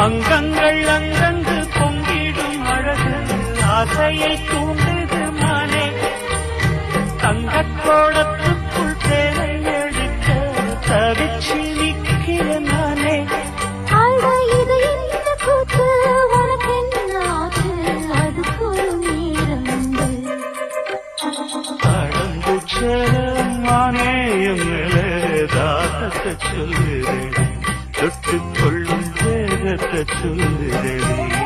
அங்கங்கள் அங்கங்கு பொங்கிடும் அழகு ஆசையை தூண்டுது மானே தங்கக்கோடத்துக்குள் தேனை எடுக்க தவிச்சு நிற்கிற நானே தாகத்தை சொல்லுறேன் தொட்டுக்கொள்ளும் வேகத்தை சொல்லுறேன்